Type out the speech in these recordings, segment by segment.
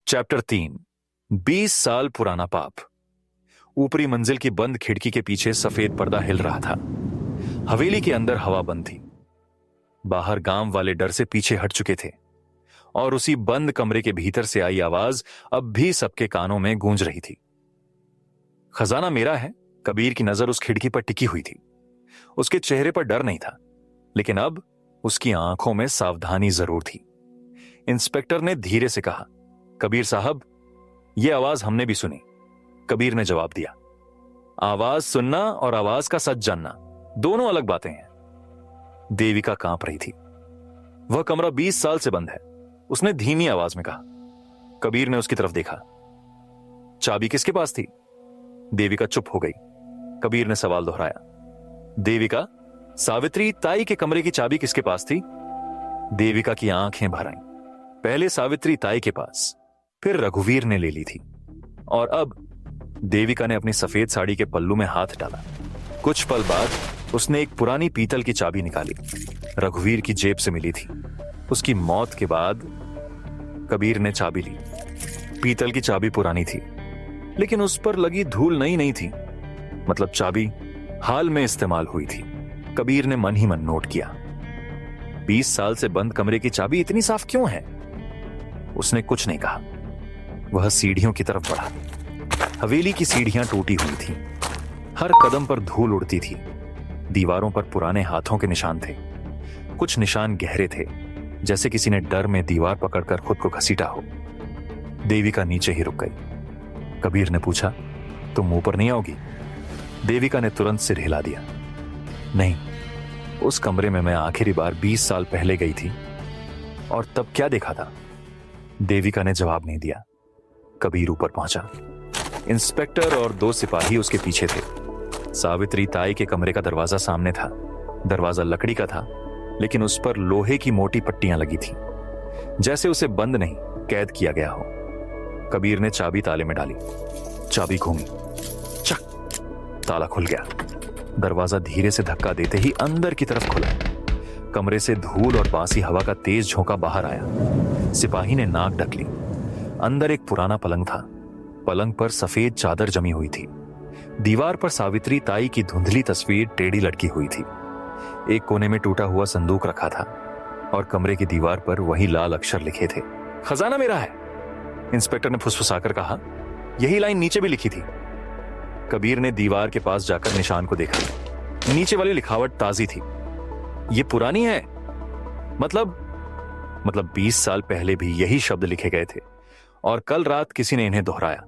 Chapter 3। 20 साल पुराना पाप। ऊपरी मंजिल की बंद खिड़की के पीछे सफेद पर्दा हिल रहा था। हवेली के अंदर हवा बंद थी। बाहर गांव वाले डर से पीछे हट चुके थे और उसी बंद कमरे के भीतर से आई आवाज अब भी सबके कानों में गूंज रही थी। खजाना मेरा है। कबीर की नजर उस खिड़की पर टिकी हुई थी। उसके चेहरे पर डर नहीं था, लेकिन अब उसकी आंखों में सावधानी जरूर थी। इंस्पेक्टर ने धीरे से कहा, कबीर साहब, यह आवाज हमने भी सुनी। कबीर ने जवाब दिया, आवाज सुनना और आवाज का सच जानना दोनों अलग बातें हैं। देविका कांप रही थी। वह कमरा 20 साल से बंद है, उसने धीमी आवाज में कहा। कबीर ने उसकी तरफ देखा। चाबी किसके पास थी? देविका चुप हो गई। कबीर ने सवाल दोहराया, देविका, सावित्री ताई के कमरे की चाबी किसके पास थी? देविका की आंखें भर आईं। पहले सावित्री ताई के पास, फिर रघुवीर ने ले ली थी, और अब देविका ने अपनी सफेद साड़ी के पल्लू में हाथ डाला। कुछ पल बाद उसने एक पुरानी पीतल की चाबी निकाली। रघुवीर की जेब से मिली थी। उसकी मौत के बाद कबीर ने चाबी ली। पीतल की चाबी पुरानी थी, लेकिन उस पर लगी धूल नई नहीं थी। मतलब चाबी हाल में इस्तेमाल हुई थी। कबीर ने मन ही मन नोट किया। 20 साल से बंद कमरे की चाबी इतनी साफ क्यों है? उसने कुछ नहीं कहा। वह सीढ़ियों की तरफ बढ़ा। हवेली की सीढ़ियां टूटी हुई थीं। हर कदम पर धूल उड़ती थी। दीवारों पर पुराने हाथों के निशान थे। कुछ निशान गहरे थे, जैसे किसी ने डर में दीवार पकड़कर खुद को घसीटा हो। देविका नीचे ही रुक गई। कबीर ने पूछा, तुम ऊपर नहीं आओगी? देविका ने तुरंत सिर हिला दिया। नहीं, उस कमरे में मैं आखिरी बार 20 साल पहले गई थी, और तब क्या देखा था? देविका ने जवाब नहीं दिया। कबीर ऊपर पहुंचा। इंस्पेक्टर और 2 सिपाही उसके पीछे थे। सावित्री ताई के कमरे का दरवाजा सामने था। दरवाजा लकड़ी का था, लेकिन उस पर लोहे की मोटी पट्टियां लगी थीं, जैसे उसे बंद नहीं, कैद किया गया हो। कबीर ने चाबी ताले में डाली। चाबी घूमी, चक, ताला खुल गया। दरवाजा धीरे से धक्का देते ही अंदर की तरफ खुला। कमरे से धूल और बासी हवा का तेज झोंका बाहर आया। सिपाही ने नाक ढक ली। अंदर एक पुराना पलंग था। पलंग पर सफेद चादर जमी हुई थी। दीवार पर सावित्री ताई की धुंधली तस्वीर टेढ़ी लटकी हुई थी। एक कोने में टूटा हुआ संदूक रखा था, और कमरे की दीवार पर वही लाल अक्षर लिखे थे, खजाना मेरा है। इंस्पेक्टर ने फुसफुसाकर कहा, यही लाइन नीचे भी लिखी थी। कबीर ने दीवार के पास जाकर निशान को देखा। नीचे वाली लिखावट ताजी थी। ये पुरानी है, मतलब 20 साल पहले भी यही शब्द लिखे गए थे, और कल रात किसी ने इन्हें दोहराया।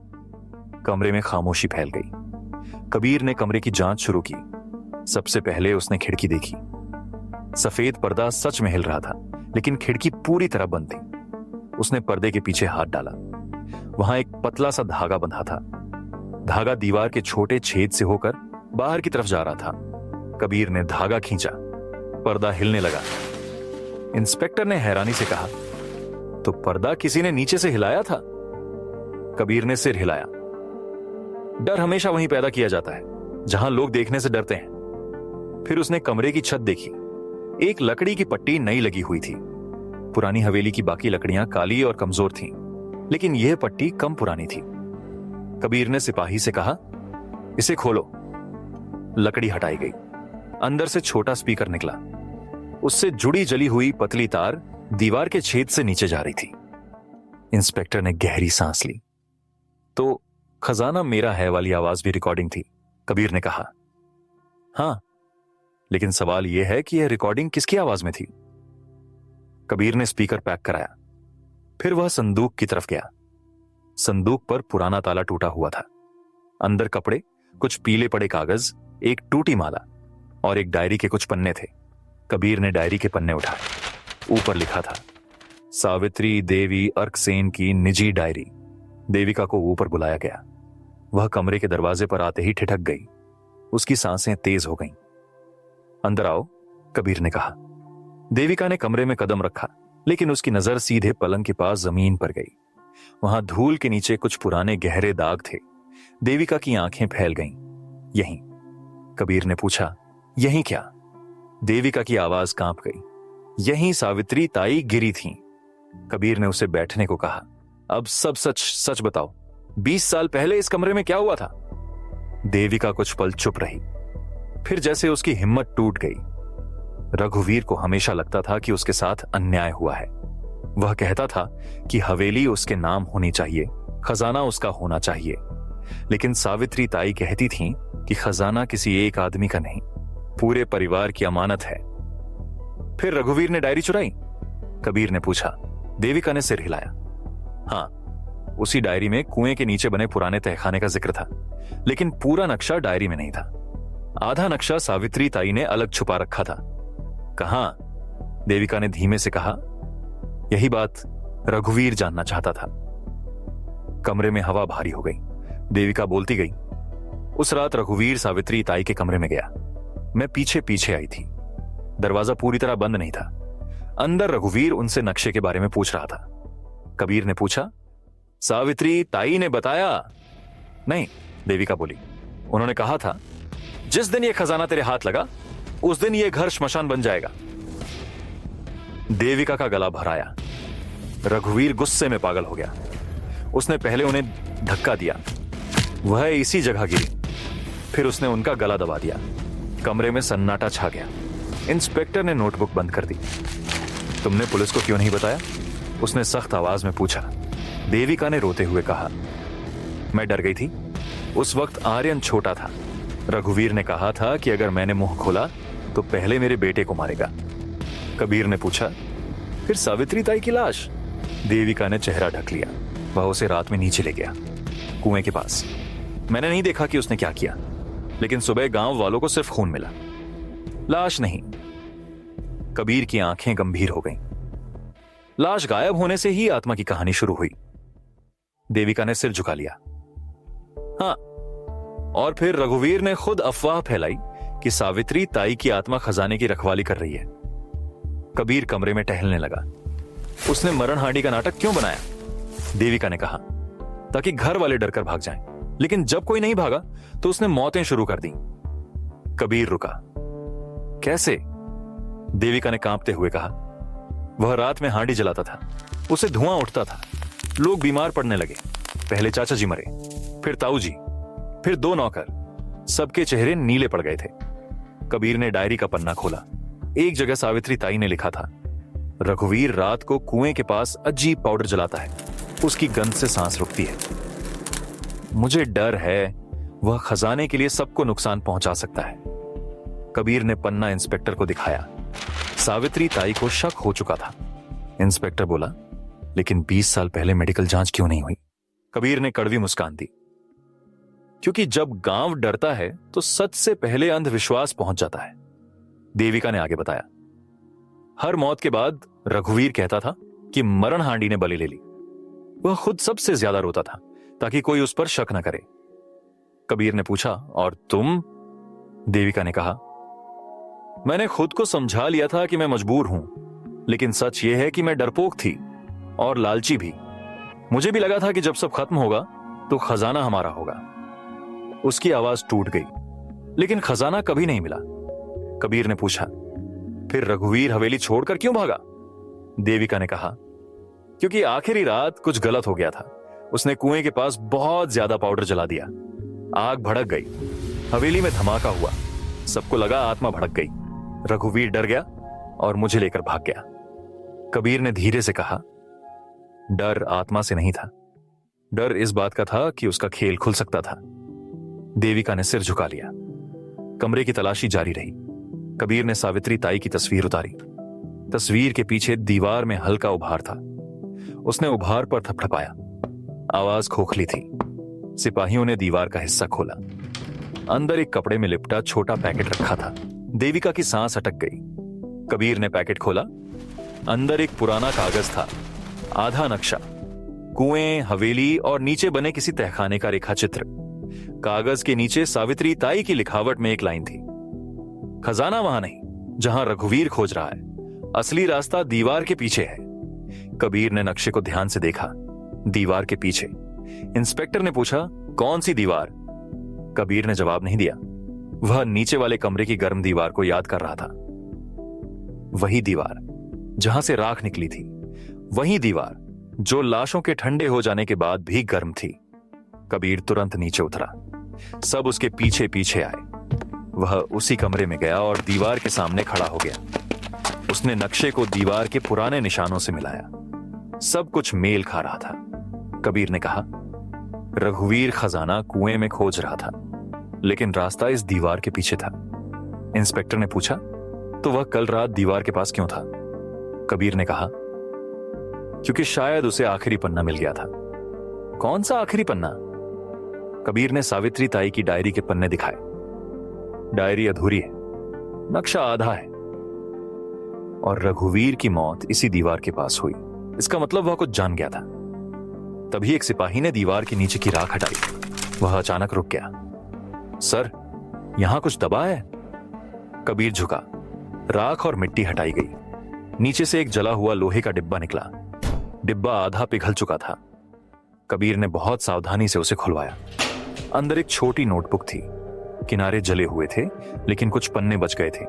कमरे में खामोशी फैल गई। कबीर ने कमरे की जांच शुरू की। सबसे पहले उसने खिड़की देखी। सफेद पर्दा सच में हिल रहा था, लेकिन खिड़की पूरी तरह बंद थी। उसने पर्दे के पीछे हाथ डाला। वहां एक पतला सा धागा बंधा था। धागा दीवार के छोटे छेद से होकर बाहर की तरफ जा रहा था। कबीर ने धागा खींचा। पर्दा हिलने लगा। इंस्पेक्टर ने हैरानी से कहा, तो पर्दा किसी ने नीचे से हिलाया था? कबीर ने सिर हिलाया। डर हमेशा वहीं पैदा किया जाता है जहां लोग देखने से डरते हैं। फिर उसने कमरे की छत देखी। एक लकड़ी की पट्टी नई लगी हुई थी। पुरानी हवेली की बाकी लकड़ियां काली और कमजोर थीं, लेकिन यह पट्टी कम पुरानी थी। कबीर ने सिपाही से कहा, इसे खोलो। लकड़ी हटाई गई। अंदर से छोटा स्पीकर निकला। उससे जुड़ी जली हुई पतली तार दीवार के छेद से नीचे जा रही थी। इंस्पेक्टर ने गहरी सांस ली। तो खजाना मेरा है वाली आवाज भी रिकॉर्डिंग थी, कबीर ने कहा। हां, लेकिन सवाल यह है कि यह रिकॉर्डिंग किसकी आवाज में थी? कबीर ने स्पीकर पैक कराया। फिर वह संदूक की तरफ गया। संदूक पर पुराना ताला टूटा हुआ था। अंदर कपड़े, कुछ पीले पड़े कागज, एक टूटी माला और एक डायरी के कुछ पन्ने थे। कबीर ने डायरी के पन्ने उठाए। ऊपर लिखा था, सावित्री देवी अर्कसेन की निजी डायरी। देविका को ऊपर बुलाया गया। वह कमरे के दरवाजे पर आते ही ठिठक गई। उसकी सांसें तेज हो गईं। अंदर आओ, कबीर ने कहा। देविका ने कमरे में कदम रखा, लेकिन उसकी नजर सीधे पलंग के पास जमीन पर गई। वहां धूल के नीचे कुछ पुराने गहरे दाग थे। देविका की आंखें फैल गईं। यहीं? कबीर ने पूछा। यहीं क्या? देविका की आवाज कांप गई। यहीं सावित्री ताई गिरी थीं। कबीर ने उसे बैठने को कहा। अब सब सच सच बताओ, 20 साल पहले इस कमरे में क्या हुआ था? देविका कुछ पल चुप रही, फिर जैसे उसकी हिम्मत टूट गई। रघुवीर को हमेशा लगता था कि उसके साथ अन्याय हुआ है। वह कहता था कि हवेली उसके नाम होनी चाहिए, खजाना उसका होना चाहिए, लेकिन सावित्री ताई कहती थीं कि खजाना किसी एक आदमी का नहीं, पूरे परिवार की अमानत है। फिर रघुवीर ने डायरी चुराई? कबीर ने पूछा। देविका ने सिर हिलाया। हाँ, उसी डायरी में कुएं के नीचे बने पुराने तहखाने का जिक्र था, लेकिन पूरा नक्शा डायरी में नहीं था। आधा नक्शा सावित्री ताई ने अलग छुपा रखा था। कहां? देविका ने धीमे से कहा। यही बात रघुवीर जानना चाहता था। कमरे में हवा भारी हो गई। देविका बोलती गई। उस रात रघुवीर सावित्री ताई के कमरे में गया। मैं पीछे पीछे आई थी। दरवाजा पूरी तरह बंद नहीं था। अंदर रघुवीर उनसे नक्शे के बारे में पूछ रहा था। कबीर ने पूछा, सावित्री ताई ने बताया? नहीं, देविका बोली। उन्होंने कहा था जिस दिन यह खजाना तेरे हाथ लगा उस दिन यह घर श्मशान बन जाएगा। देविका का गला भर आया। रघुवीर गुस्से में पागल हो गया। उसने पहले उन्हें धक्का दिया, वह इसी जगह गिरी। फिर उसने उनका गला दबा दिया। कमरे में सन्नाटा छा गया। इंस्पेक्टर ने नोटबुक बंद कर दी। तुमने पुलिस को क्यों नहीं बताया? उसने सख्त आवाज में पूछा। देविका ने रोते हुए कहा, मैं डर गई थी। उस वक्त आर्यन छोटा था। रघुवीर ने कहा था कि अगर मैंने मुंह खोला तो पहले मेरे बेटे को मारेगा। कबीर ने पूछा, फिर सावित्री ताई की लाश? देविका ने चेहरा ढक लिया। वह उसे रात में नीचे ले गया, कुएं के पास। मैंने नहीं देखा कि उसने क्या किया, लेकिन सुबह गांव वालों को सिर्फ खून मिला, लाश नहीं। कबीर की आंखें गंभीर हो गईं। लाश गायब होने से ही आत्मा की कहानी शुरू हुई। देविका ने सिर झुका लिया। हाँ, और फिर रघुवीर ने खुद अफवाह फैलाई कि सावित्री ताई की आत्मा खजाने की रखवाली कर रही है। कबीर कमरे में टहलने लगा। उसने मरण हांडी का नाटक क्यों बनाया? देविका ने कहा, ताकि घर वाले डरकर भाग जाएं। लेकिन जब कोई नहीं भागा तो उसने मौतें शुरू कर दी। कबीर रुका। कैसे? देविका ने कांपते हुए कहा, वह रात में हांडी जलाता था, उसे धुआं उठता था, लोग बीमार पड़ने लगे। पहले चाचा जी मरे, फिर ताऊ जी, फिर 2 नौकर, सबके चेहरे नीले पड़ गए थे। कबीर ने डायरी का पन्ना खोला। एक जगह सावित्री ताई ने लिखा था, रघुवीर रात को कुएं के पास अजीब पाउडर जलाता है, उसकी गंध से सांस रुकती है। मुझे डर है वह खजाने के लिए सबको नुकसान पहुंचा सकता है। कबीर ने पन्ना इंस्पेक्टर को दिखाया। सावित्री ताई को शक हो चुका था। इंस्पेक्टर बोला, लेकिन 20 साल पहले मेडिकल जांच क्यों नहीं हुई? कबीर ने कड़वी मुस्कान दी। क्योंकि जब गांव डरता है तो सच से पहले अंधविश्वास पहुंच जाता है। देविका ने आगे बताया, हर मौत के बाद रघुवीर कहता था कि मरण हांडी ने बलि ले ली। वह खुद सबसे ज्यादा रोता था ताकि कोई उस पर शक न करे। कबीर ने पूछा, और तुम? देविका ने कहा, मैंने खुद को समझा लिया था कि मैं मजबूर हूं, लेकिन सच यह है कि मैं डरपोक थी और लालची भी। मुझे भी लगा था कि जब सब खत्म होगा तो खजाना हमारा होगा। उसकी आवाज टूट गई। लेकिन खजाना कभी नहीं मिला। कबीर ने पूछा, फिर रघुवीर हवेली छोड़कर क्यों भागा? देविका ने कहा, क्योंकि आखिरी रात कुछ गलत हो गया था। उसने कुएं के पास बहुत ज्यादा पाउडर जला दिया। आग भड़क गई। हवेली में धमाका हुआ। सबको लगा आत्मा भड़क गई। रघुवीर डर गया और मुझे लेकर भाग गया। कबीर ने धीरे से कहा, डर आत्मा से नहीं था, डर इस बात का था कि उसका खेल खुल सकता था। देविका ने सिर झुका लिया। कमरे की तलाशी जारी रही। कबीर ने सावित्री ताई की तस्वीर उतारी। तस्वीर के पीछे दीवार में हल्का उभार था। उसने उभार पर थपथपाया। आवाज खोखली थी। सिपाहियों ने दीवार का हिस्सा खोला। अंदर एक कपड़े में लिपटा छोटा पैकेट रखा था। देविका की सांस अटक गई। कबीर ने पैकेट खोला। अंदर एक पुराना कागज था, आधा नक्शा, कुएं, हवेली और नीचे बने किसी तहखाने का रेखा चित्र। कागज के नीचे सावित्री ताई की लिखावट में एक लाइन थी, खजाना वहां नहीं जहां रघुवीर खोज रहा है, असली रास्ता दीवार के पीछे है। कबीर ने नक्शे को ध्यान से देखा। दीवार के पीछे। इंस्पेक्टर ने पूछा, कौन सी दीवार? कबीर ने जवाब नहीं दिया। वह नीचे वाले कमरे की गर्म दीवार को याद कर रहा था। वही दीवार जहां से राख निकली थी, वही दीवार जो लाशों के ठंडे हो जाने के बाद भी गर्म थी। कबीर तुरंत नीचे उतरा। सब उसके पीछे पीछे आए। वह उसी कमरे में गया और दीवार के सामने खड़ा हो गया। उसने नक्शे को दीवार के पुराने निशानों से मिलाया। सब कुछ मेल खा रहा था। कबीर ने कहा, रघुवीर खजाना कुएं में खोज रहा था, लेकिन रास्ता इस दीवार के पीछे था। इंस्पेक्टर ने पूछा, तो वह कल रात दीवार के पास क्यों था? कबीर ने कहा, क्योंकि शायद उसे आखिरी पन्ना मिल गया था। कौन सा आखिरी पन्ना? कबीर ने सावित्री ताई की डायरी के पन्ने दिखाए। डायरी अधूरी है, नक्शा आधा है, और रघुवीर की मौत इसी दीवार के पास हुई। इसका मतलब वह कुछ जान गया था। तभी एक सिपाही ने दीवार के नीचे की राख हटाई। वह अचानक रुक गया। सर, यहां कुछ दबा है। कबीर झुका। राख और मिट्टी हटाई गई। नीचे से एक जला हुआ लोहे का डिब्बा निकला। डिब्बा आधा पिघल चुका था। कबीर ने बहुत सावधानी से उसे खुलवाया। अंदर एक छोटी नोटबुक थी। किनारे जले हुए थे, लेकिन कुछ पन्ने बच गए थे।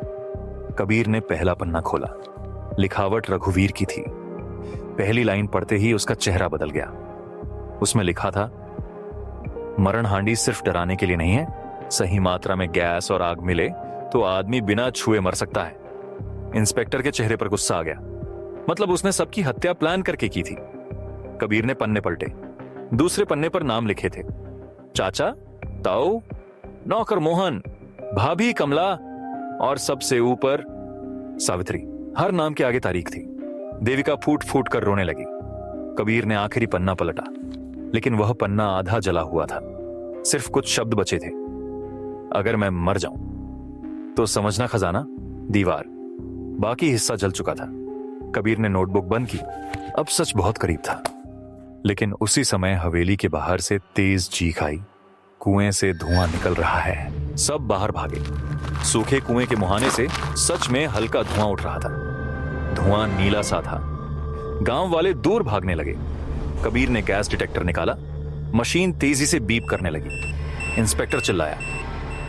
कबीर ने पहला पन्ना खोला। लिखावट रघुवीर की थी। पहली लाइन पढ़ते ही उसका चेहरा बदल गया। उसमें लिखा था, मरण हांडी सिर्फ डराने के लिए नहीं है। सही मात्रा में गैस और आग मिले तो आदमी बिना छुए मर सकता है। इंस्पेक्टर के चेहरे पर गुस्सा आ गया। मतलब उसने सबकी हत्या प्लान करके की थी। कबीर ने पन्ने पलटे। दूसरे पन्ने पर नाम लिखे थे, चाचा, ताऊ, नौकर मोहन, भाभी कमला और सबसे ऊपर सावित्री। हर नाम के आगे तारीख थी। देविका फूट फूट कर रोने लगी। कबीर ने आखिरी पन्ना पलटा, लेकिन वह पन्ना आधा जला हुआ था। सिर्फ कुछ शब्द बचे थे। अगर मैं मर जाऊं तो समझना खजाना, दीवार। बाकी हिस्सा जल चुका था। कबीर ने नोटबुक बंद की। अब सच बहुत करीब था। लेकिन उसी समय हवेली के बाहर से तेज चीख आई। कुएं से धुआं निकल रहा है। सब बाहर भागे। सूखे कुएं के मुहाने से सच में हल्का धुआं उठ रहा था। धुआं नीला सा था। गांव वाले दूर भागने लगे। कबीर ने गैस डिटेक्टर निकाला। मशीन तेजी से बीप करने लगी। इंस्पेक्टर चिल्लाया,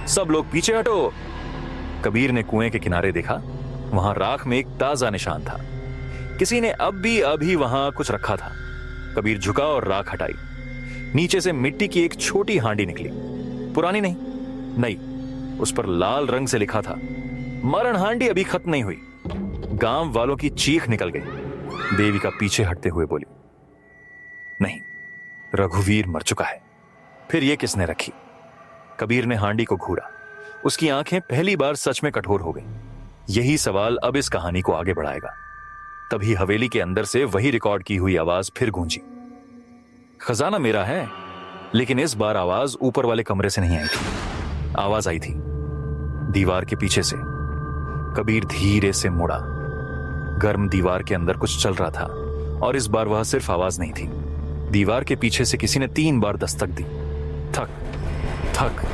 सब लोग पीछे हटो। कबीर ने कुएं के किनारे देखा। वहां राख में एक ताजा निशान था। किसी ने अभी वहां कुछ रखा था। कबीर झुका और राख हटाई। नीचे से मिट्टी की एक छोटी हांडी निकली। पुरानी नहीं, नई। उस पर लाल रंग से लिखा था, मरण हांडी अभी खत्म नहीं हुई। गांव वालों की चीख निकल गई। देविका पीछे हटते हुए बोली, नहीं, रघुवीर मर चुका है। फिर ये किसने रखी? कबीर ने हांडी को घूरा। उसकी आंखें पहली बार सच में कठोर हो गई। यही सवाल अब इस कहानी को आगे बढ़ाएगा। तभी हवेली के अंदर से वही रिकॉर्ड की हुई आवाज फिर गूंजी। खजाना मेरा है। लेकिन इस बार आवाज ऊपर वाले कमरे से नहीं आई थी। आवाज आई थी दीवार के पीछे से। कबीर धीरे से मुड़ा। गर्म दीवार के अंदर कुछ चल रहा था, और इस बार वह सिर्फ आवाज नहीं थी। दीवार के पीछे से किसी ने 3 बार दस्तक दी। थक थक